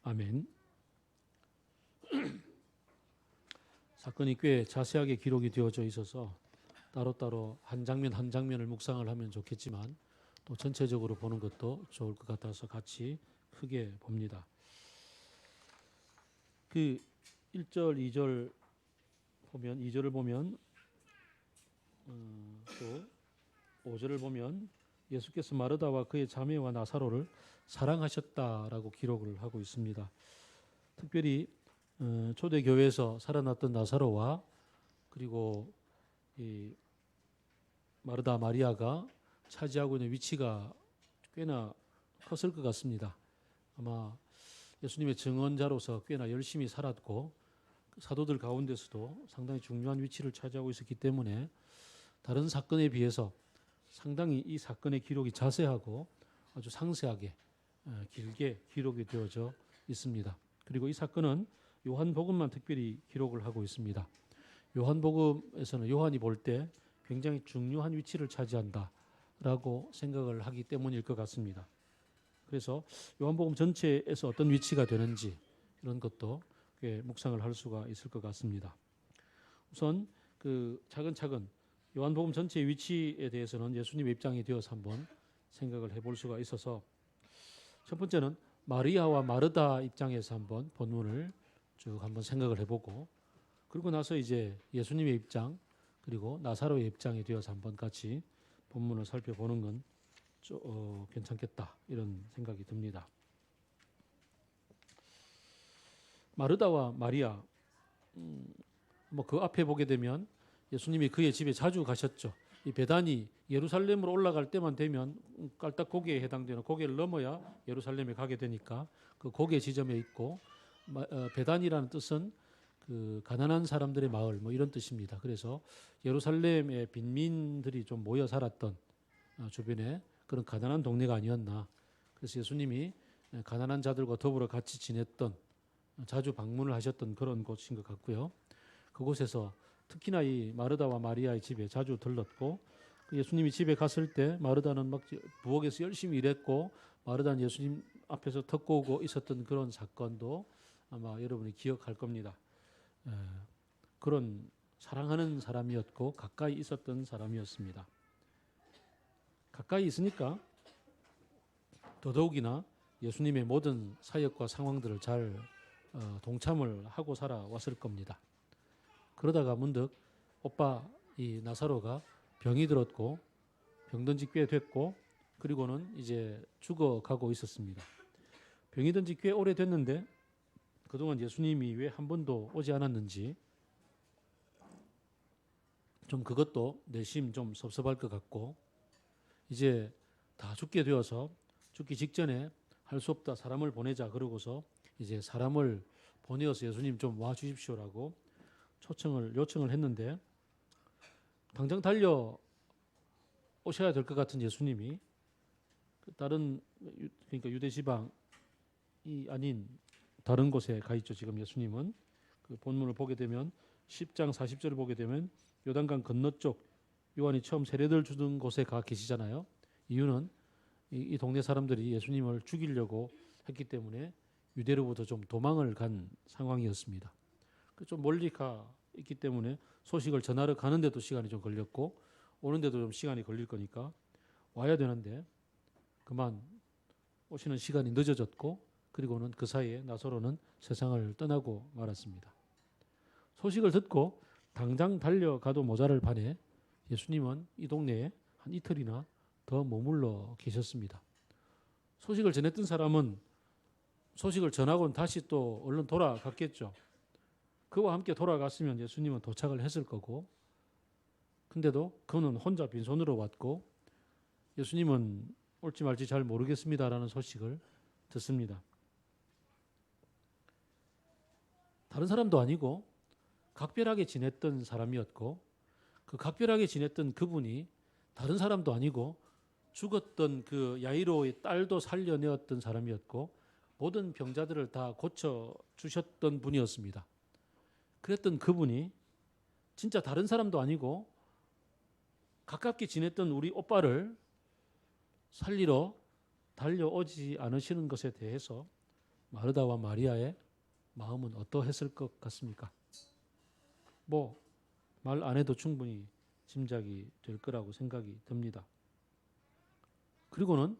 아멘. 사건이 꽤 자세하게 기록이 되어져 있어서 따로따로 한 장면 한 장면을 묵상을 하면 좋겠지만 또 전체적으로 보는 것도 좋을 것 같아서 같이 크게 봅니다. 그 1절, 2절 보면 2절을 보면 또 5절을 보면 예수께서 마르다와 그의 자매와 나사로를 사랑하셨다라고 기록을 하고 있습니다. 특별히 초대교회에서 살아났던 나사로와 그리고 이 마르다 마리아가 차지하고 있는 위치가 꽤나 컸을 것 같습니다. 아마 예수님의 증언자로서 꽤나 열심히 살았고 사도들 가운데서도 상당히 중요한 위치를 차지하고 있었기 때문에 다른 사건에 비해서 상당히 이 사건의 기록이 자세하고 아주 상세하게 길게 기록이 되어져 있습니다. 그리고 이 사건은 요한복음만 특별히 기록을 하고 있습니다. 요한복음에서는 요한이 볼 때 굉장히 중요한 위치를 차지한다라고 생각을 하기 때문일 것 같습니다. 그래서 요한복음 전체에서 어떤 위치가 되는지 이런 것도 꽤 묵상을 할 수가 있을 것 같습니다. 우선 차근차근 요한복음 전체의 위치에 대해서는 예수님의 입장이 되어서 한번 생각을 해볼 수가 있어서 첫 번째는 마리아와 마르다 입장에서 한번 본문을 쭉 한번 생각을 해보고 그리고 나서 이제 예수님의 입장 그리고 나사로의 입장에 되어서 한번 같이 본문을 살펴보는 건 괜찮겠다 이런 생각이 듭니다. 마르다와 마리아 그 앞에 보게 되면 예수님이 그의 집에 자주 가셨죠. 이 베단이 예루살렘으로 올라갈 때만 되면 깔딱 고개에 해당되는 고개를 넘어야 예루살렘에 가게 되니까 그 고개 지점에 있고 베단이라는 뜻은 그 가난한 사람들의 마을 이런 뜻입니다. 그래서 예루살렘의 빈민들이 좀 모여 살았던 주변에 그런 가난한 동네가 아니었나. 그래서 예수님이 가난한 자들과 더불어 같이 지냈던 자주 방문을 하셨던 그런 곳인 것 같고요. 그곳에서 특히나 이 마르다와 마리아의 집에 자주 들렀고 예수님이 집에 갔을 때 마르다는 막 부엌에서 열심히 일했고 마르다는 예수님 앞에서 턱고고 있었던 그런 사건도 아마 여러분이 기억할 겁니다. 그런 사랑하는 사람이었고 가까이 있었던 사람이었습니다. 가까이 있으니까 더더욱이나 예수님의 모든 사역과 상황들을 잘 동참을 하고 살아왔을 겁니다. 그러다가 문득 오빠 이 나사로가 병이 들었고 병든 지 꽤 됐고 그리고는 이제 죽어가고 있었습니다. 병이 든 지 꽤 오래됐는데 그동안 예수님이 왜 한 번도 오지 않았는지 좀 그것도 내심 좀 섭섭할 것 같고 이제 다 죽게 되어서 죽기 직전에 할 수 없다 사람을 보내자 그러고서 이제 사람을 보내어서 예수님 좀 와 주십시오라고 요청을 했는데 당장 달려 오셔야 될 것 같은 예수님이 다른 그러니까 유대 지방이 아닌 다른 곳에 가 있죠. 지금 예수님은 그 본문을 보게 되면 10장 40절을 보게 되면 요단강 건너쪽 요한이 처음 세례를 주던 곳에 가 계시잖아요. 이유는 이 동네 사람들이 예수님을 죽이려고 했기 때문에 유대로부터 좀 도망을 간 상황이었습니다. 좀 멀리 가 있기 때문에 소식을 전하러 가는데도 시간이 좀 걸렸고 오는데도 좀 시간이 걸릴 거니까 와야 되는데 그만 오시는 시간이 늦어졌고 그리고는 그 사이에 나사로는 세상을 떠나고 말았습니다. 소식을 듣고 당장 달려가도 모자랄 판에 예수님은 이 동네에 한 이틀이나 더 머물러 계셨습니다. 소식을 전했던 사람은 소식을 전하고는 다시 또 얼른 돌아갔겠죠. 그와 함께 돌아갔으면 예수님은 도착을 했을 거고 근데도 그는 혼자 빈손으로 왔고 예수님은 올지 말지 잘 모르겠습니다라는 소식을 듣습니다. 다른 사람도 아니고 각별하게 지냈던 사람이었고 그 각별하게 지냈던 그분이 다른 사람도 아니고 죽었던 그 야이로의 딸도 살려내었던 사람이었고 모든 병자들을 다 고쳐주셨던 분이었습니다. 그랬던 그분이 진짜 다른 사람도 아니고 가깝게 지냈던 우리 오빠를 살리러 달려오지 않으시는 것에 대해서 마르다와 마리아의 마음은 어떠했을 것 같습니까? 뭐 말 안 해도 충분히 짐작이 될 거라고 생각이 듭니다. 그리고는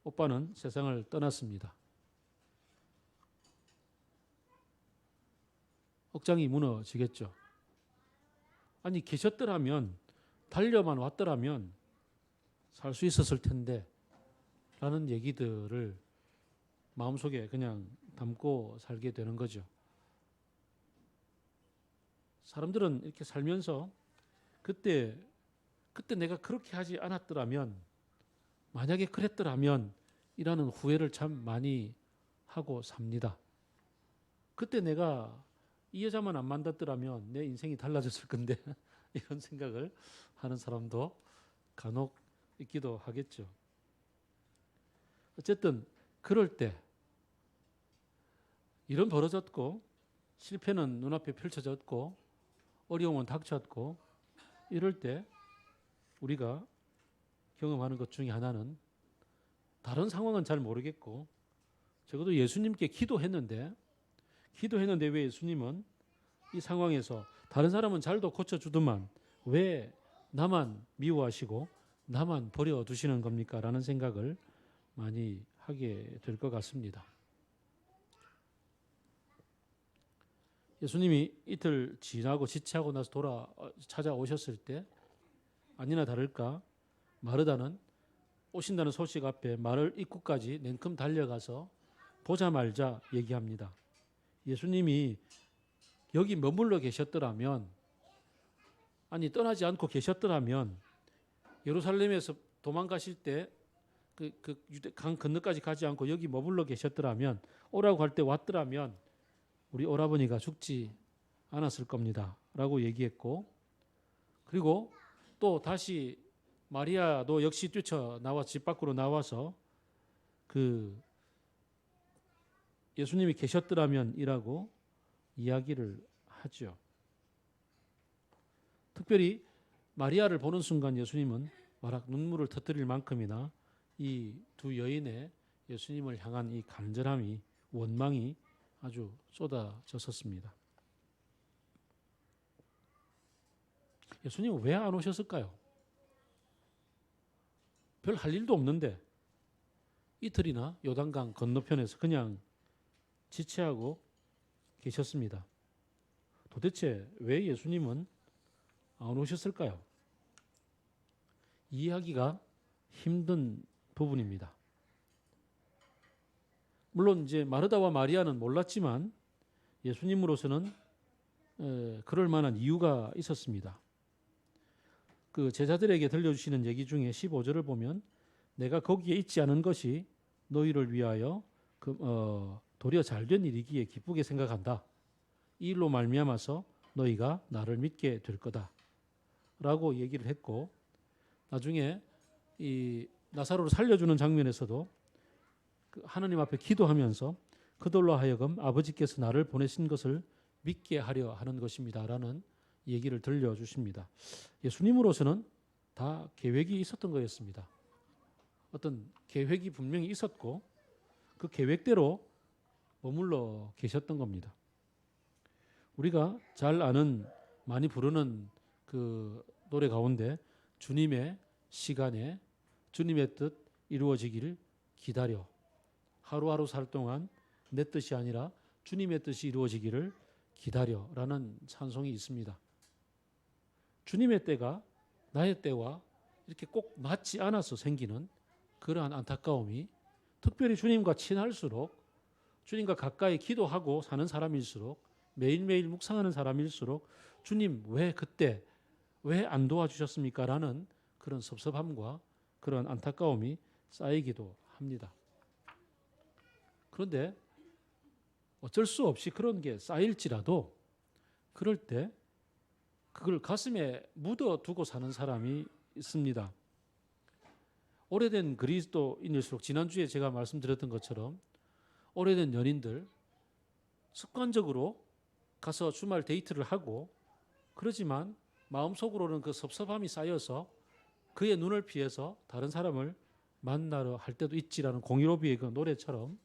오빠는 세상을 떠났습니다. 억장이 무너지겠죠. 아니 계셨더라면, 달려만 왔더라면 살 수 있었을 텐데 라는 얘기들을 마음속에 그냥 담고 살게 되는 거죠. 사람들은 이렇게 살면서 그때 내가 그렇게 하지 않았더라면, 만약에 그랬더라면 이라는 후회를 참 많이 하고 삽니다. 그때 내가 이 여자만 안 만났더라면 내 인생이 달라졌을 건데 이런 생각을 하는 사람도 간혹 있기도 하겠죠. 어쨌든 그럴 때 일은 벌어졌고 실패는 눈앞에 펼쳐졌고 어려움은 닥쳤고 이럴 때 우리가 경험하는 것 중에 하나는, 다른 상황은 잘 모르겠고 적어도 예수님께 기도했는데 왜 예수님은 이 상황에서 다른 사람은 잘도 고쳐주더만 왜 나만 미워하시고 나만 버려두시는 겁니까? 라는 생각을 많이 하게 될 것 같습니다. 예수님이 이틀 지나고 지체하고 나서 찾아오셨을 때 아니나 다를까 마르다는 오신다는 소식 앞에 마을 입구까지 냉큼 달려가서 보자말자 얘기합니다. 예수님이 여기 머물러 계셨더라면, 아니 떠나지 않고 계셨더라면, 예루살렘에서 도망가실 때 강 건너까지 가지 않고 여기 머물러 계셨더라면, 오라고 할 때 왔더라면 우리 오라버니가 죽지 않았을 겁니다 라고 얘기했고, 그리고 또 다시 마리아도 역시 뛰쳐나와 집 밖으로 나와서 그 예수님이 계셨더라면 이라고 이야기를 하죠. 특별히 마리아를 보는 순간 예수님은 와락 눈물을 터뜨릴 만큼이나 이 두 여인의 예수님을 향한 이 간절함이, 원망이 아주 쏟아졌었습니다. 예수님은 왜 안 오셨을까요? 별 할 일도 없는데 이틀이나 요단강 건너편에서 그냥 지체하고 계셨습니다. 도대체 왜 예수님은 안 오셨을까요? 이해하기가 힘든 부분입니다. 물론 이제 마르다와 마리아는 몰랐지만 예수님으로서는 그럴 만한 이유가 있었습니다. 그 제자들에게 들려주시는 얘기 중에 15절을 보면, 내가 거기에 있지 않은 것이 너희를 위하여 도리어 잘된 일이기에 기쁘게 생각한다. 이 일로 말미암아서 너희가 나를 믿게 될 거다 라고 얘기를 했고, 나중에 이 나사로를 살려주는 장면에서도 하나님 앞에 기도하면서 그들로 하여금 아버지께서 나를 보내신 것을 믿게 하려 하는 것입니다 라는 얘기를 들려주십니다. 예수님으로서는 다 계획이 있었던 거였습니다. 어떤 계획이 분명히 있었고 그 계획대로 머물러 계셨던 겁니다. 우리가 잘 아는, 많이 부르는 그 노래 가운데 주님의 시간에 주님의 뜻 이루어지기를 기다려, 하루하루 살 동안 내 뜻이 아니라 주님의 뜻이 이루어지기를 기다려라는 찬송이 있습니다. 주님의 때가 나의 때와 이렇게 꼭 맞지 않아서 생기는 그러한 안타까움이, 특별히 주님과 친할수록, 주님과 가까이 기도하고 사는 사람일수록, 매일매일 묵상하는 사람일수록 주님 왜 그때 왜 안 도와주셨습니까? 라는 그런 섭섭함과 그런 안타까움이 쌓이기도 합니다. 그런데 어쩔 수 없이 그런 게 쌓일지라도 그럴 때 그걸 가슴에 묻어두고 사는 사람이 있습니다. 오래된 그리스도인일수록, 지난주에 제가 말씀드렸던 것처럼 오래된 연인들 습관적으로 가서 주말 데이트를 하고, 그러지만 마음속으로는 그 섭섭함이 쌓여서 그의 눈을 피해서 다른 사람을 만나러 할 때도 있지라는 공일오비의 그 노래처럼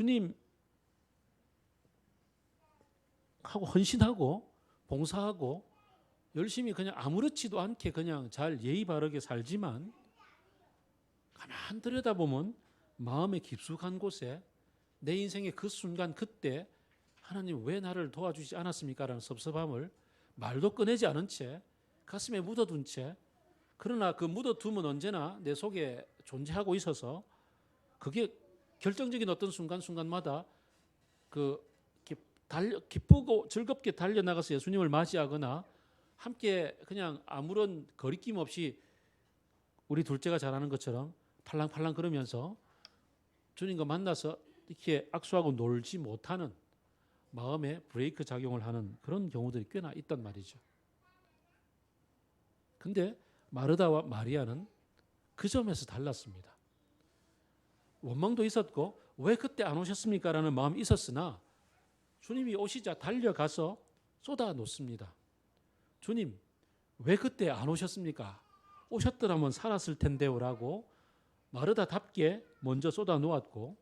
주님 하고 헌신하고 봉사하고 열심히 그냥 아무렇지도 않게 그냥 잘 예의 바르게 살지만 가만 들여다보면 마음의 깊숙한 곳에 내 인생의 그 순간 그때 하나님 왜 나를 도와주지 않았습니까? 라는 섭섭함을 말도 꺼내지 않은 채 가슴에 묻어둔 채, 그러나 그 묻어두면 언제나 내 속에 존재하고 있어서 그게 결정적인 어떤 순간순간마다 그 기쁘고 즐겁게 달려나가서 예수님을 맞이하거나 함께 그냥 아무런 거리낌 없이 우리 둘째가 잘하는 것처럼 팔랑팔랑 그러면서 주님과 만나서 이렇게 악수하고 놀지 못하는 마음에 브레이크 작용을 하는 그런 경우들이 꽤나 있단 말이죠. 근데 마르다와 마리아는 그 점에서 달랐습니다. 원망도 있었고 왜 그때 안 오셨습니까? 라는 마음이 있었으나 주님이 오시자 달려가서 쏟아 놓습니다. 주님, 왜 그때 안 오셨습니까? 오셨더라면 살았을 텐데요 라고 마르다답게 먼저 쏟아 놓았고,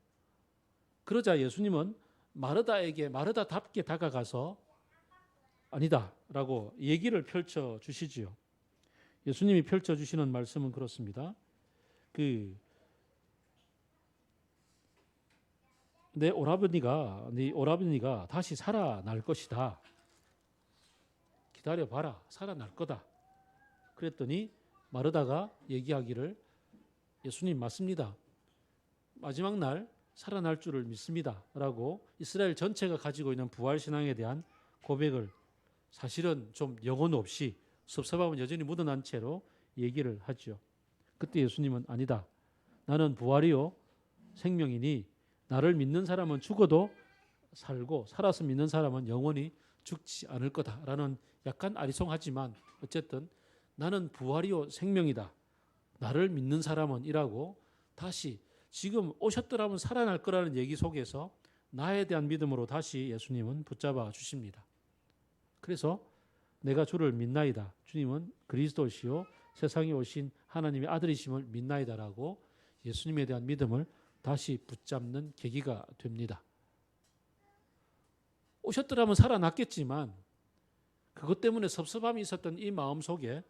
그러자 예수님은 마르다에게 마르다답게 다가가서 아니다 라고 얘기를 펼쳐 주시지요. 예수님이 펼쳐 주시는 말씀은 그렇습니다. 네 오라버니가 다시 살아날 것이다. 기다려봐라. 살아날 거다. 그랬더니 마르다가 얘기하기를 예수님 맞습니다. 마지막 날 살아날 줄을 믿습니다. 라고 이스라엘 전체가 가지고 있는 부활신앙에 대한 고백을 사실은 좀 영혼 없이 섭섭함은 여전히 묻어난 채로 얘기를 하죠. 그때 예수님은 아니다. 나는 부활이요 생명이니 나를 믿는 사람은 죽어도 살고 살아서 믿는 사람은 영원히 죽지 않을 거다라는 약간 아리송하지만 어쨌든 나는 부활이요 생명이다. 나를 믿는 사람은 이라고 다시 지금 오셨더라면 살아날 거라는 얘기 속에서 나에 대한 믿음으로 다시 예수님은 붙잡아 주십니다. 그래서 내가 주를 믿나이다. 주님은 그리스도시요 세상에 오신 하나님의 아들이심을 믿나이다라고 예수님에 대한 믿음을 다시 붙잡는 계기가 됩니다. 오셨더라면 살아났겠지만 그것 때문에 섭섭함이 있었던 이 마음 속에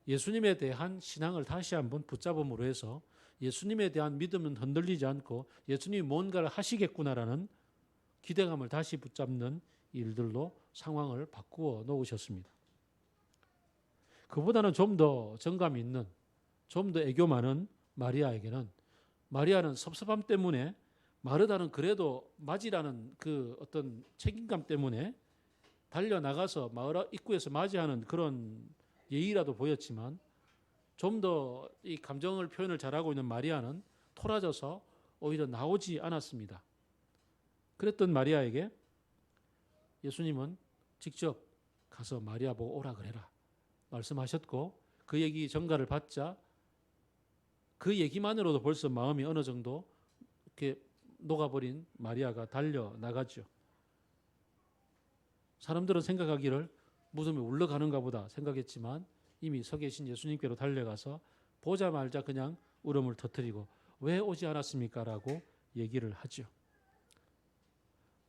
예수님에 대한 신앙을 다시 한번 붙잡음으로 해서 예수님에 대한 믿음은 흔들리지 않고 예수님이 뭔가를 하시겠구나라는 기대감을 다시 붙잡는 일들로 상황을 바꾸어 놓으셨습니다. 그보다는 좀 더 정감 있는, 좀 더 애교 많은 마리아에게는 마리아는 섭섭함 때문에 마르다는 그래도 맞이라는 그 어떤 책임감 때문에 달려나가서 마을 입구에서 맞이하는 그런 예의라도 보였지만 좀 더 이 감정을 표현을 잘하고 있는 마리아는 토라져서 오히려 나오지 않았습니다. 그랬던 마리아에게 예수님은 직접 가서 마리아 보고 오라 그래라 말씀하셨고 그 얘기 전가를 받자 그 얘기만으로도 벌써 마음이 어느 정도 이렇게 녹아버린 마리아가 달려나가죠. 사람들은 생각하기를 무덤에 울러가는가 보다 생각했지만 이미 서 계신 예수님께로 달려가서 보자마자 그냥 울음을 터뜨리고 왜 오지 않았습니까? 라고 얘기를 하죠.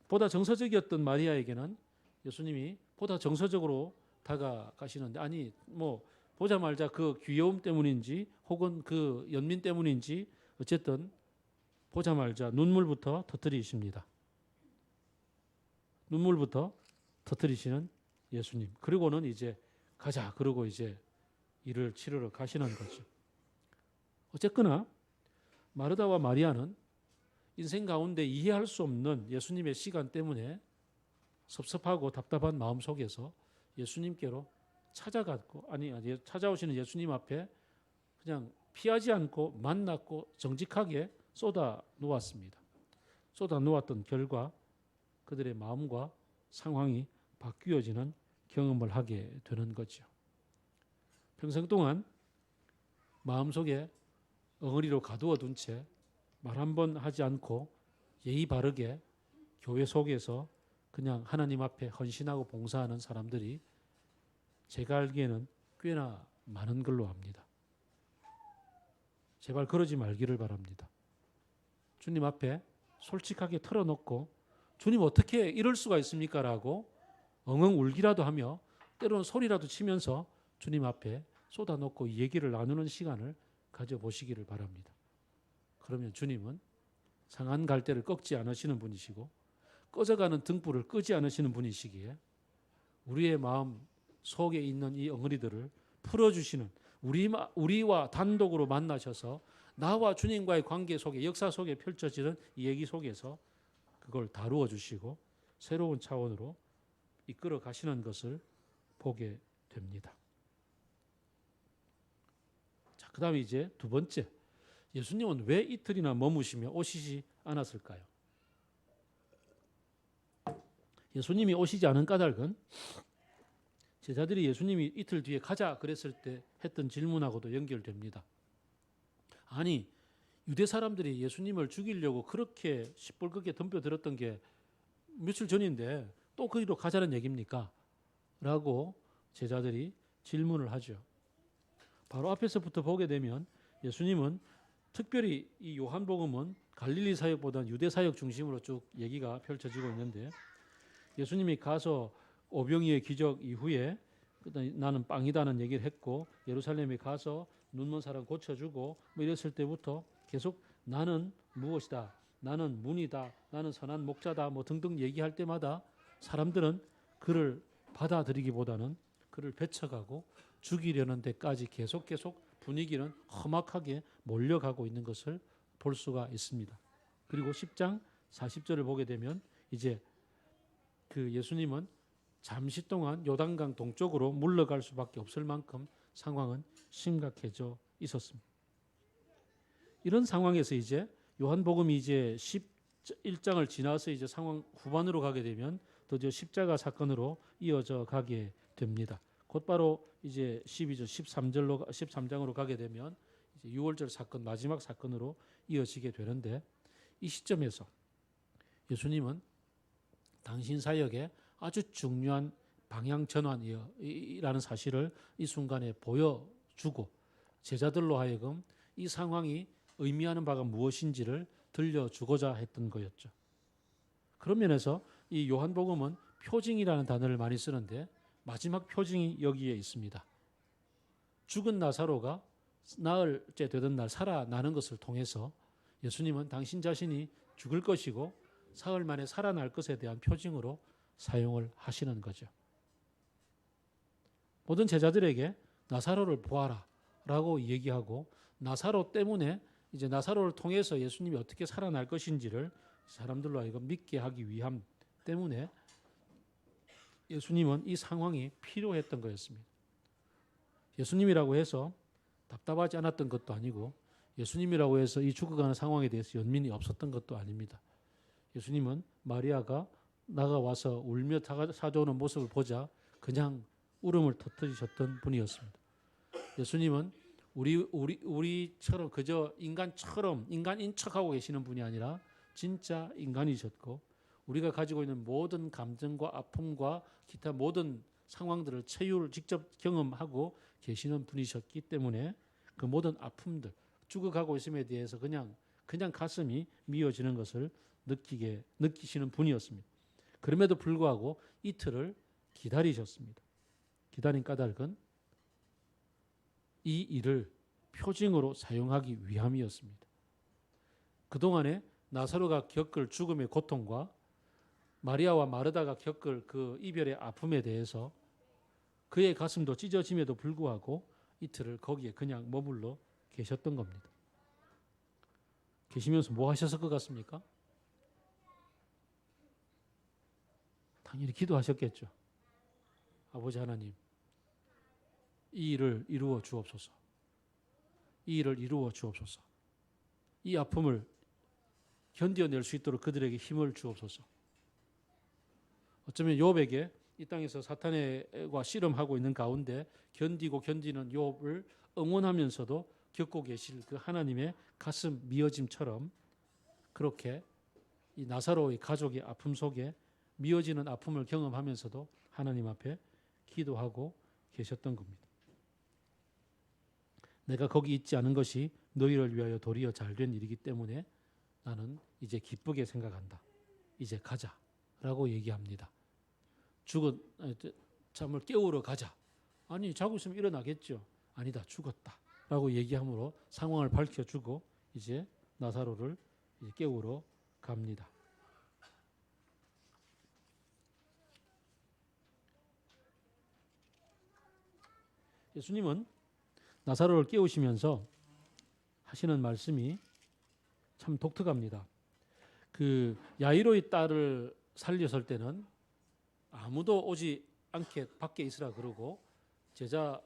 보다 정서적이었던 마리아에게는 예수님이 보다 정서적으로 다가가시는데 아니 뭐 보자마자 그 귀여움 때문인지 혹은 그 연민 때문인지 어쨌든 보자마자 눈물부터 터뜨리십니다. 눈물부터 터뜨리시는 예수님. 그리고는 이제 가자. 그러고 이제 일을 치르러 가시는 거죠. 어쨌거나 마르다와 마리아는 인생 가운데 이해할 수 없는 예수님의 시간 때문에 섭섭하고 답답한 마음 속에서 예수님께로 찾아갔고 찾아오시는 예수님 앞에 그냥 피하지 않고 만났고 정직하게 쏟아 놓았습니다. 쏟아 놓았던 결과 그들의 마음과 상황이 바뀌어지는 경험을 하게 되는 거죠. 평생 동안 마음속에 엉어리로 가두어 둔 채 말 한 번 하지 않고 예의 바르게 교회 속에서 그냥 하나님 앞에 헌신하고 봉사하는 사람들이 제가 알기에는 꽤나 많은 걸로 압니다. 제발 그러지 말기를 바랍니다. 주님 앞에 솔직하게 털어놓고 주님 어떻게 이럴 수가 있습니까? 라고 엉엉 울기라도 하며 때로는 소리라도 치면서 주님 앞에 쏟아놓고 이 얘기를 나누는 시간을 가져보시기를 바랍니다. 그러면 주님은 상한 갈대를 꺾지 않으시는 분이시고 꺼져가는 등불을 끄지 않으시는 분이시기에 우리의 마음 속에 있는 이 엉어리들을 풀어주시는 우리와 단독으로 만나셔서 나와 주님과의 관계 속에 역사 속에 펼쳐지는 이 얘기 속에서 그걸 다루어 주시고 새로운 차원으로 이끌어 가시는 것을 보게 됩니다. 자, 그다음에 이제 두 번째, 예수님은 왜 이틀이나 머무시며 오시지 않았을까요? 예수님이 오시지 않은 까닭은 제자들이 예수님이 이틀 뒤에 가자 그랬을 때 했던 질문하고도 연결됩니다. 아니, 유대 사람들이 예수님을 죽이려고 그렇게 시뻘겋게 덤벼들었던 게 며칠 전인데 또 거기로 가자는 얘기입니까? 라고 제자들이 질문을 하죠. 바로 앞에서부터 보게 되면 예수님은 특별히 이 요한복음은 갈릴리 사역보다는 유대 사역 중심으로 쭉 얘기가 펼쳐지고 있는데 예수님이 가서 오병이의 기적 이후에 나는 빵이다는 얘기를 했고 예루살렘에 가서 눈먼 사람 고쳐주고 뭐 이랬을 때부터 계속 나는 무엇이다, 나는 문이다, 나는 선한 목자다 뭐 등등 얘기할 때마다 사람들은 그를 받아들이기보다는 그를 배척하고 죽이려는 데까지 계속 분위기는 험악하게 몰려가고 있는 것을 볼 수가 있습니다. 그리고 10장 40절을 보게 되면 이제 그 예수님은 잠시 동안 요단강 동쪽으로 물러갈 수밖에 없을 만큼 상황은 심각해져 있었습니다. 이런 상황에서 이제 요한복음이 이제 11장을 지나서 이제 상황 후반으로 가게 되면 드디어 십자가 사건으로 이어져 가게 됩니다. 곧바로 이제 12절, 13장으로 가게 되면 이제 6월절 사건, 마지막 사건으로 이어지게 되는데 이 시점에서 예수님은 당신 사역의 아주 중요한 방향 전환이라는 사실을 이 순간에 보여주고 제자들로 하여금 이 상황이 의미하는 바가 무엇인지를 들려주고자 했던 거였죠. 그런 면에서 이 요한복음은 표징이라는 단어를 많이 쓰는데 마지막 표징이 여기에 있습니다. 죽은 나사로가 나흘째 되던 날 살아나는 것을 통해서 예수님은 당신 자신이 죽을 것이고 사흘 만에 살아날 것에 대한 표징으로 사용을 하시는 거죠. 모든 제자들에게 나사로를 보아라 라고 얘기하고 나사로 때문에 이제 나사로를 통해서 예수님이 어떻게 살아날 것인지를 사람들로 하여금 믿게 하기 위함 때문에 예수님은 이 상황이 필요했던 거였습니다. 예수님이라고 해서 답답하지 않았던 것도 아니고 예수님이라고 해서 이 죽어가는 상황에 대해서 연민이 없었던 것도 아닙니다. 예수님은 마리아가 나가와서 울며 사줘오는 모습을 보자 그냥 울음을 터뜨리셨던 분이었습니다. 예수님은 우리처럼 그저 인간처럼 인간인 척하고 계시는 분이 아니라 진짜 인간이셨고 우리가 가지고 있는 모든 감정과 아픔과 기타 모든 상황들을 직접 경험하고 계시는 분이셨기 때문에 그 모든 아픔들, 죽어가고 있음에 대해서 그냥 가슴이 미어지는 것을 느끼시는 분이었습니다. 그럼에도 불구하고 이틀을 기다리셨습니다. 기다린 까닭은 이 일을 표징으로 사용하기 위함이었습니다. 그동안에 나사로가 겪을 죽음의 고통과 마리아와 마르다가 겪을 그 이별의 아픔에 대해서 그의 가슴도 찢어짐에도 불구하고 이틀을 거기에 그냥 머물러 계셨던 겁니다. 계시면서 뭐 하셨을 것 같습니까? 당연히 기도하셨겠죠. 아버지 하나님, 이 일을 이루어 주옵소서. 이 일을 이루어 주옵소서. 이 아픔을 견뎌낼 수 있도록 그들에게 힘을 주옵소서. 어쩌면 욥에게 이 땅에서 사탄과 씨름하고 있는 가운데 견디는 욥을 응원하면서도 겪고 계실 그 하나님의 가슴 미어짐처럼 그렇게 이 나사로의 가족의 아픔 속에 미어지는 아픔을 경험하면서도 하나님 앞에 기도하고 계셨던 겁니다. 내가 거기 있지 않은 것이 너희를 위하여 도리어 잘된 일이기 때문에 나는 이제 기쁘게 생각한다. 이제 가자라고 얘기합니다. 잠을 깨우러 가자. 아니 자고 있으면 일어나겠죠. 아니다, 죽었다라고 얘기함으로 상황을 밝혀주고 이제 나사로를 깨우러 갑니다. 예수님은 나사로를 깨우시면서 하시는 말씀이 참 독특합니다. 그 야이로의 딸을 살렸을 때는 아무도 오지 않게 밖에 있으라 그러고 제자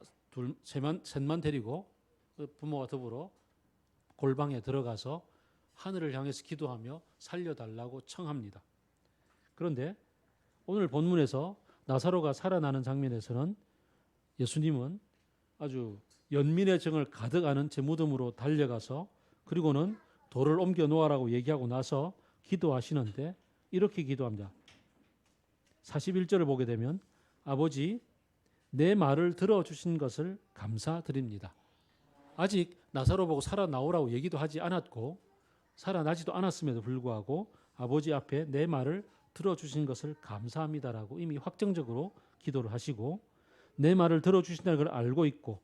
셋만 데리고 부모와 더불어 골방에 들어가서 하늘을 향해서 기도하며 살려달라고 청합니다. 그런데 오늘 본문에서 나사로가 살아나는 장면에서는 예수님은 아주 연민의 정을 가득 아는 제 무덤으로 달려가서 그리고는 돌을 옮겨 놓으라고 얘기하고 나서 기도하시는데 이렇게 기도합니다. 41절을 보게 되면 아버지 내 말을 들어주신 것을 감사드립니다. 아직 나사로 보고 살아나오라고 얘기도 하지 않았고 살아나지도 않았음에도 불구하고 아버지 앞에 내 말을 들어주신 것을 감사합니다라고 이미 확정적으로 기도를 하시고 내 말을 들어주신다는 걸 알고 있고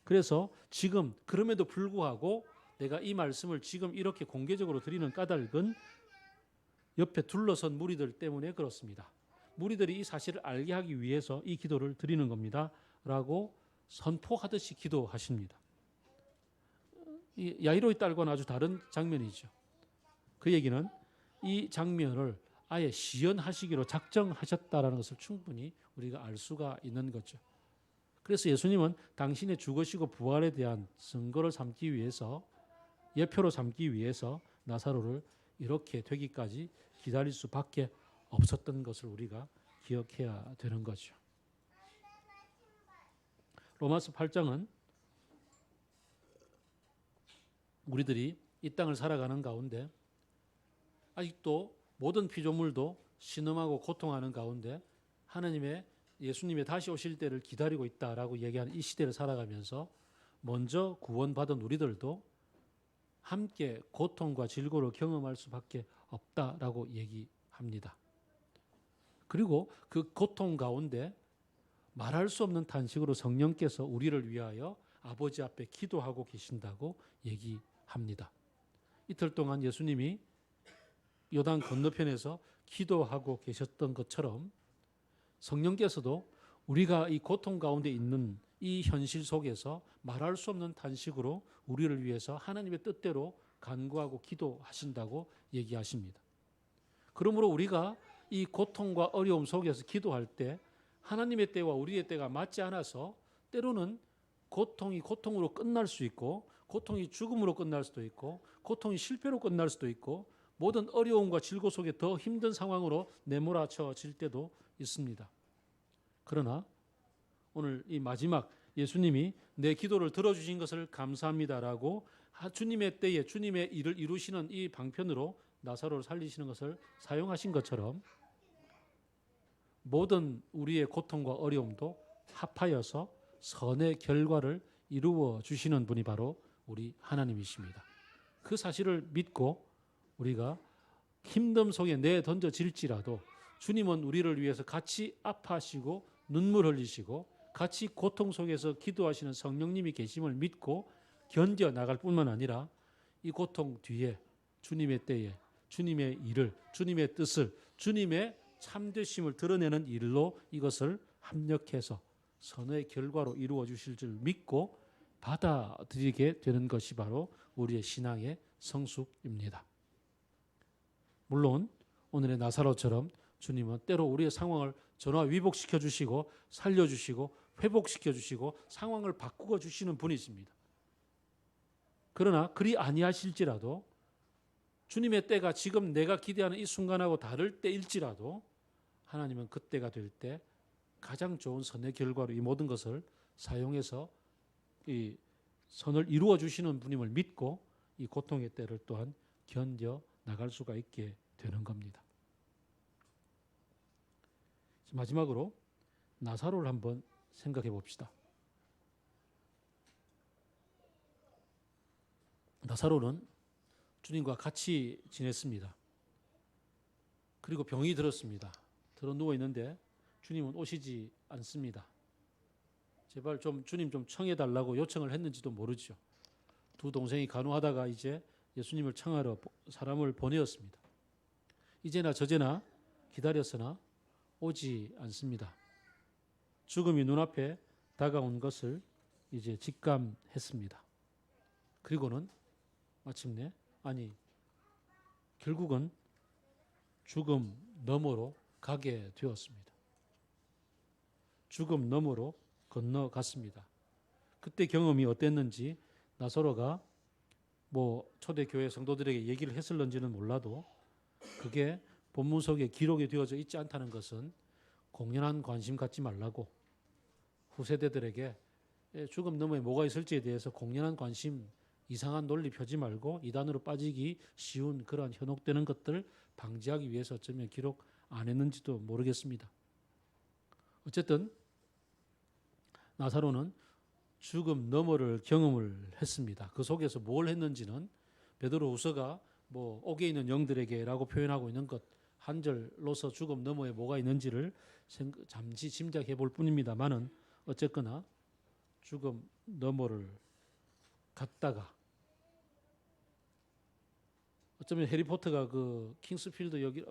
그래서 지금 그럼에도 불구하고 내가 이 말씀을 지금 이렇게 공개적으로 드리는 까닭은 옆에 둘러선 무리들 때문에 그렇습니다. 무리들이 이 사실을 알게 하기 위해서 이 기도를 드리는 겁니다. 라고 선포하듯이 기도하십니다. 이 야이로의 딸과는 아주 다른 장면이죠. 그 얘기는 이 장면을 아예 시연하시기로 작정하셨다라는 것을 충분히 우리가 알 수가 있는 거죠. 그래서 예수님은 당신의 죽으시고 부활에 대한 증거를 삼기 위해서 예표로 삼기 위해서 나사로를 이렇게 되기까지 기다릴 수밖에 없었던 것을 우리가 기억해야 되는 거죠. 로마서 8장은 우리들이 이 땅을 살아가는 가운데 아직도 모든 피조물도 신음하고 고통하는 가운데 하나님의 예수님의 다시 오실 때를 기다리고 있다라고 얘기하는 이 시대를 살아가면서 먼저 구원받은 우리들도 함께 고통과 질고를 경험할 수밖에 없다라고 얘기합니다. 그리고 그 고통 가운데 말할 수 없는 탄식으로 성령께서 우리를 위하여 아버지 앞에 기도하고 계신다고 얘기합니다. 이틀 동안 예수님이 요단 건너편에서 기도하고 계셨던 것처럼 성령께서도 우리가 이 고통 가운데 있는 이 현실 속에서 말할 수 없는 탄식으로 우리를 위해서 하나님의 뜻대로 간구하고 기도하신다고 얘기하십니다. 그러므로 우리가 이 고통과 어려움 속에서 기도할 때 하나님의 때와 우리의 때가 맞지 않아서 때로는 고통이 고통으로 끝날 수 있고 고통이 죽음으로 끝날 수도 있고 고통이 실패로 끝날 수도 있고 모든 어려움과 질고 속에 더 힘든 상황으로 내몰아쳐질 때도 있습니다. 그러나 오늘 이 마지막 예수님이 내 기도를 들어주신 것을 감사합니다라고 주님의 때에 주님의 일을 이루시는 이 방편으로 나사로를 살리시는 것을 사용하신 것처럼 모든 우리의 고통과 어려움도 합하여서 선의 결과를 이루어 주시는 분이 바로 우리 하나님이십니다. 그 사실을 믿고 우리가 힘듦 속에 내던져질지라도 주님은 우리를 위해서 같이 아파하시고 눈물 흘리시고 같이 고통 속에서 기도하시는 성령님이 계심을 믿고 견뎌 나갈 뿐만 아니라 이 고통 뒤에 주님의 때에 주님의 일을 주님의 뜻을 주님의 참되심을 드러내는 일로 이것을 합력해서 선의 결과로 이루어 주실 줄 믿고 받아들이게 되는 것이 바로 우리의 신앙의 성숙입니다. 물론 오늘의 나사로처럼 주님은 때로 우리의 상황을 전화위복시켜 주시고 살려주시고 회복시켜 주시고 상황을 바꾸어 주시는 분이십니다. 그러나 그리 아니하실지라도 주님의 때가 지금 내가 기대하는 이 순간하고 다를 때일지라도 하나님은 그때가 될 때 가장 좋은 선의 결과로 이 모든 것을 사용해서 이 선을 이루어 주시는 분임을 믿고 이 고통의 때를 또한 견뎌 나갈 수가 있게 되는 겁니다. 마지막으로 나사로를 한번 생각해 봅시다. 나사로는 주님과 같이 지냈습니다. 그리고 병이 들었습니다. 들어 누워 있는데 주님은 오시지 않습니다. 제발 좀 주님 좀 청해 달라고 요청을 했는지도 모르죠. 두 동생이 간호하다가 이제 예수님을 청하러 사람을 보내었습니다. 이제나 저제나 기다렸으나 오지 않습니다. 죽음이 눈앞에 다가온 것을 이제 직감했습니다. 그리고는 마침내 결국은 죽음 너머로 가게 되었습니다. 죽음 너머로 건너갔습니다. 그때 경험이 어땠는지 나사로가 초대교회 성도들에게 얘기를 했을런지는 몰라도 그게 본문 속에 기록이 되어져 있지 않다는 것은 공연한 관심 갖지 말라고, 후세대들에게 죽음 너머에 뭐가 있을지에 대해서 공연한 관심, 이상한 논리 펴지 말고 이단으로 빠지기 쉬운 그러한 현혹되는 것들 방지하기 위해서 어쩌면 기록 안 했는지도 모르겠습니다. 어쨌든 나사로는 죽음 너머를 경험을 했습니다. 그 속에서 뭘 했는지는 베드로후서가 옥에 있는 영들에게라고 표현하고 있는 것 한 절로서 죽음 너머에 뭐가 있는지를 잠시 짐작해 볼 뿐입니다만은 어쨌거나 죽음 너머를 갔다가 어쩌면 해리포터가 그 킹스필드 역이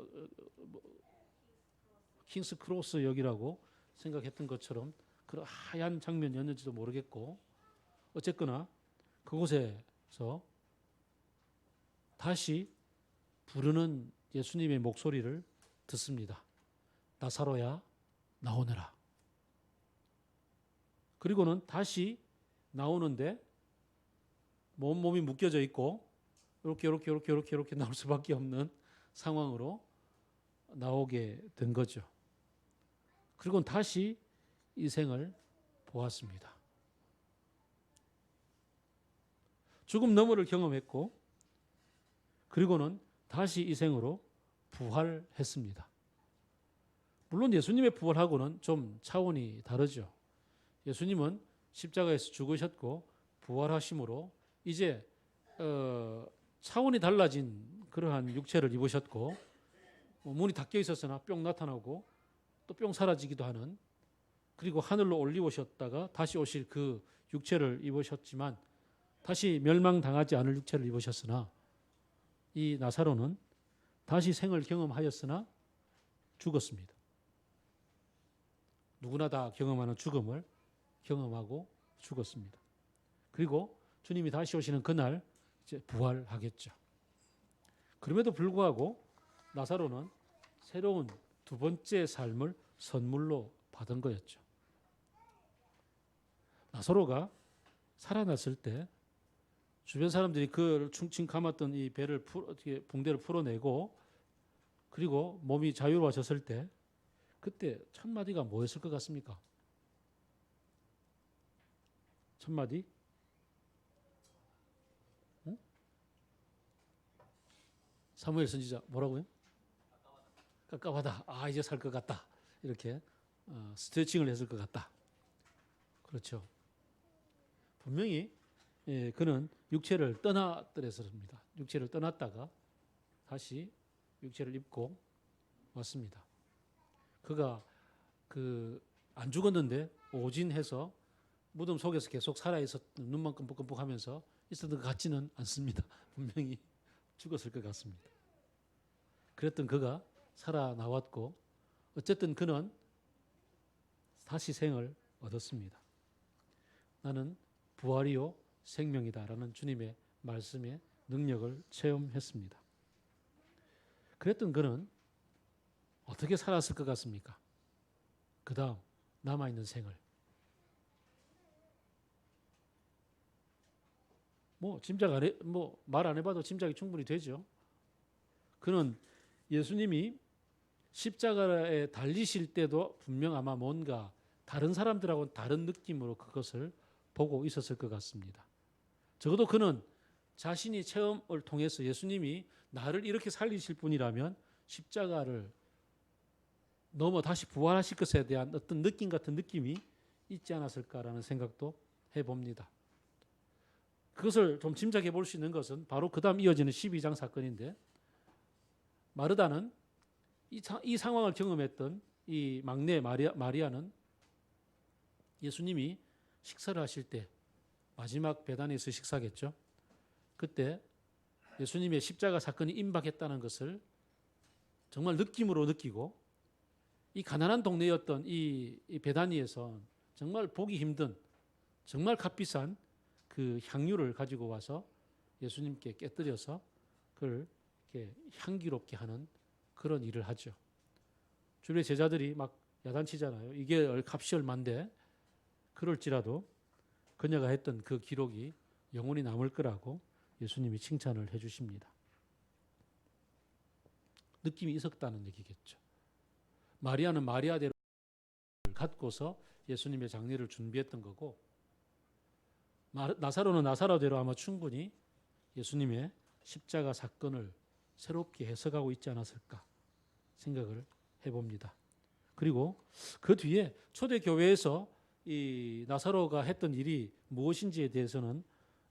킹스 크로스 역이라고 생각했던 것처럼 그런 하얀 장면이었는지도 모르겠고, 어쨌거나 그곳에서 다시 부르는 예수님의 목소리를 듣습니다. 나사로야 나오너라. 그리고는 다시 나오는데 몸이 묶여져 있고 이렇게 나올 수밖에 없는 상황으로 나오게 된 거죠. 그리고는 다시 이 생을 보았습니다. 죽음 너머를 경험했고 그리고는 다시 이 생으로 부활했습니다. 물론 예수님의 부활하고는 좀 차원이 다르죠. 예수님은 십자가에서 죽으셨고 부활하심으로 이제 차원이 달라진 그러한 육체를 입으셨고, 문이 닫혀 있었으나 뿅 나타나고 또 뿅 사라지기도 하는, 그리고 하늘로 올리우셨다가 다시 오실 그 육체를 입으셨지만 다시 멸망당하지 않을 육체를 입으셨으나, 이 나사로는 다시 생을 경험하였으나 죽었습니다. 누구나 다 경험하는 죽음을 경험하고 죽었습니다. 그리고 주님이 다시 오시는 그날 이제 부활하겠죠. 그럼에도 불구하고 나사로는 새로운 두 번째 삶을 선물로 받은 거였죠. 나사로가 살아났을 때 주변 사람들이 그를 충칭 감았던 이 배를 붕대를 풀어내고 그리고 몸이 자유로워졌을 때 그때 첫 마디가 뭐였을 것 같습니까? 첫 마디? 응? 사무엘 선지자 뭐라고요? 깝깝하다. 이제 살 것 같다. 이렇게 스트레칭을 했을 것 같다. 그렇죠. 분명히 그는 육체를 떠났더랬습니다. 육체를 떠났다가 다시 육체를 입고 왔습니다. 그가 안 죽었는데 오진해서 무덤 속에서 계속 살아있었, 눈만 끔뻑끔뻑하면서 있었던 것 같지는 않습니다. 분명히 죽었을 것 같습니다. 그랬던 그가 살아나왔고 어쨌든 그는 다시 생을 얻었습니다. 나는 부활이요 생명이다라는 주님의 말씀의 능력을 체험했습니다. 그랬던 그는 어떻게 살았을 것 같습니까? 그 다음 남아있는 생을 말 안 해봐도 짐작이 충분히 되죠. 그는 예수님이 십자가에 달리실 때도 분명 아마 뭔가 다른 사람들하고는 다른 느낌으로 그것을 보고 있었을 것 같습니다. 적어도 그는 자신이 체험을 통해서 예수님이 나를 이렇게 살리실 분이라면 십자가를 넘어 다시 부활하실 것에 대한 어떤 느낌 같은 느낌이 있지 않았을까라는 생각도 해봅니다. 그것을 좀 짐작해 볼 수 있는 것은 바로 그 다음 이어지는 12장 사건인데, 마르다는 이 상황을 경험했던 이 막내 마리아는 예수님이 식사를 하실 때, 마지막 배단에서 식사겠죠. 그때 예수님의 십자가 사건이 임박했다는 것을 정말 느낌으로 느끼고, 이 가난한 동네였던 이 베다니에서 정말 보기 힘든, 정말 값비싼 그 향유를 가지고 와서 예수님께 깨뜨려서 그걸 이렇게 향기롭게 하는 그런 일을 하죠. 주변의 제자들이 막 야단치잖아요. 이게 값이 얼만데, 그럴지라도 그녀가 했던 그 기록이 영원히 남을 거라고 예수님이 칭찬을 해주십니다. 느낌이 있었다는 얘기겠죠. 마리아는 마리아대로 갖고서 예수님의 장례를 준비했던 거고, 나사로는 나사로대로 아마 충분히 예수님의 십자가 사건을 새롭게 해석하고 있지 않았을까 생각을 해봅니다. 그리고 그 뒤에 초대교회에서 이 나사로가 했던 일이 무엇인지에 대해서는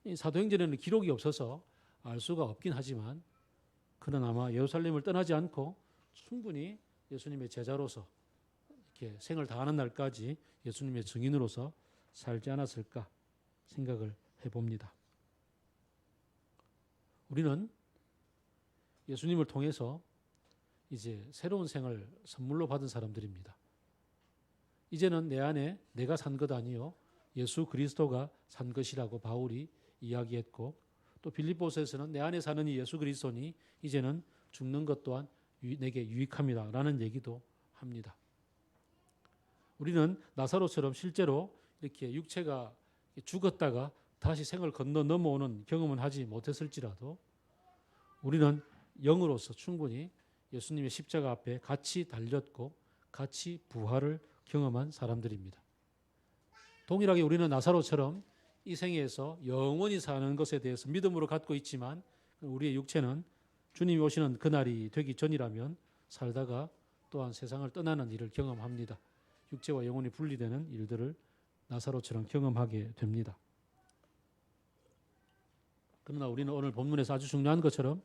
이 사도행전에는 기록이 없어서 알 수가 없긴 하지만, 그는 아마 예루살렘을 떠나지 않고 충분히 예수님의 제자로서 이렇게 생을 다하는 날까지 예수님의 증인으로서 살지 않았을까 생각을 해봅니다. 우리는 예수님을 통해서 이제 새로운 생을 선물로 받은 사람들입니다. 이제는 내 안에 내가 산 것 아니요 예수 그리스도가 산 것이라고 바울이 이야기했고, 또 빌립보서에서는 내 안에 사는 이 예수 그리스도니 이제는 죽는 것 또한 내게 유익합니다라는 얘기도 합니다. 우리는 나사로처럼 실제로 이렇게 육체가 죽었다가 다시 생을 건너 넘어오는 경험은 하지 못했을지라도, 우리는 영으로서 충분히 예수님의 십자가 앞에 같이 달렸고 같이 부활을 경험한 사람들입니다. 동일하게 우리는 나사로처럼 이 생에서 영원히 사는 것에 대해서 믿음으로 갖고 있지만, 우리의 육체는 주님이 오시는 그날이 되기 전이라면 살다가 또한 세상을 떠나는 일을 경험합니다. 육체와 영혼이 분리되는 일들을 나사로처럼 경험하게 됩니다. 그러나 우리는 오늘 본문에서 아주 중요한 것처럼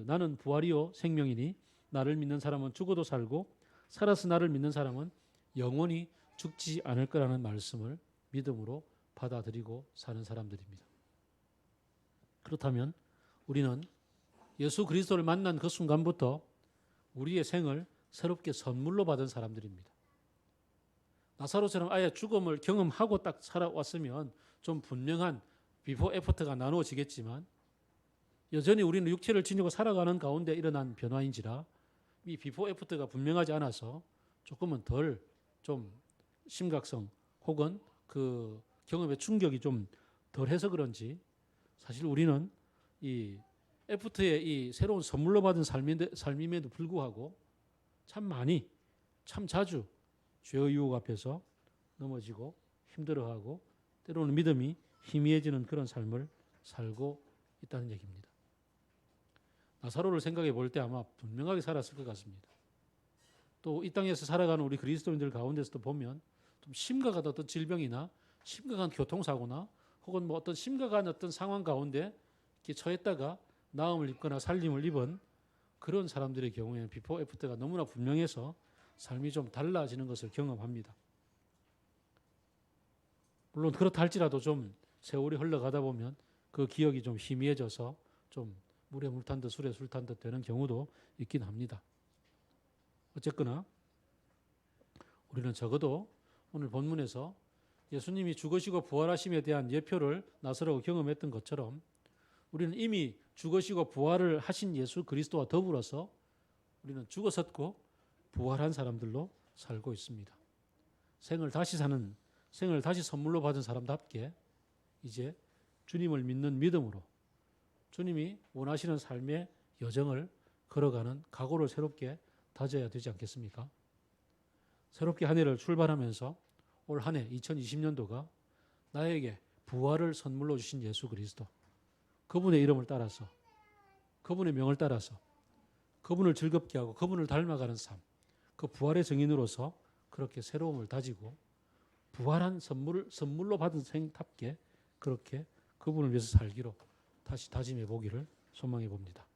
나는 부활이요 생명이니 나를 믿는 사람은 죽어도 살고 살아서 나를 믿는 사람은 영원히 죽지 않을 거라는 말씀을 믿음으로 받아들이고 사는 사람들입니다. 그렇다면 우리는 예수 그리스도를 만난 그 순간부터 우리의 생을 새롭게 선물로 받은 사람들입니다. 나사로처럼 아예 죽음을 경험하고 딱 살아왔으면 좀 분명한 비포 애프터가 나누어지겠지만, 여전히 우리는 육체를 지니고 살아가는 가운데 일어난 변화인지라 이 비포 애프터가 분명하지 않아서 조금은 덜 좀 심각성 혹은 그 경험의 충격이 좀 덜해서 그런지, 사실 우리는 이 애프터의 이 새로운 선물로 받은 삶임에도 불구하고 참 자주 죄의 유혹 앞에서 넘어지고 힘들어하고 때로는 믿음이 희미해지는 그런 삶을 살고 있다는 얘기입니다. 나사로를 생각해 볼 때 아마 분명하게 살았을 것 같습니다. 또 이 땅에서 살아가는 우리 그리스도인들 가운데서도 보면 좀 심각한 어떤 질병이나 심각한 교통사고나 혹은 뭐 어떤 심각한 어떤 상황 가운데 이렇게 처했다가 나음을 입거나 살림을 입은 그런 사람들의 경우에는 비포 애프터가 너무나 분명해서 삶이 좀 달라지는 것을 경험합니다. 물론 그렇다 할지라도 좀 세월이 흘러가다 보면 그 기억이 좀 희미해져서 좀 물에 물 탄 듯 술에 술 탄 듯 되는 경우도 있긴 합니다. 어쨌거나 우리는 적어도 오늘 본문에서 예수님이 죽으시고 부활하심에 대한 예표를 나사로가 경험했던 것처럼 우리는 이미 죽으시고 부활을 하신 예수 그리스도와 더불어서 우리는 죽었었고 부활한 사람들로 살고 있습니다. 생을 다시 선물로 받은 사람답게 이제 주님을 믿는 믿음으로 주님이 원하시는 삶의 여정을 걸어가는 각오를 새롭게 다져야 되지 않겠습니까? 새롭게 한 해를 출발하면서 올 한 해 2020년도가 나에게 부활을 선물로 주신 예수 그리스도, 그분의 이름을 따라서, 그분의 명을 따라서 그분을 즐겁게 하고 그분을 닮아가는 삶, 그 부활의 증인으로서 그렇게 새로움을 다지고 부활한 선물로 받은 생답게 그렇게 그분을 위해서 살기로 다시 다짐해 보기를 소망해 봅니다.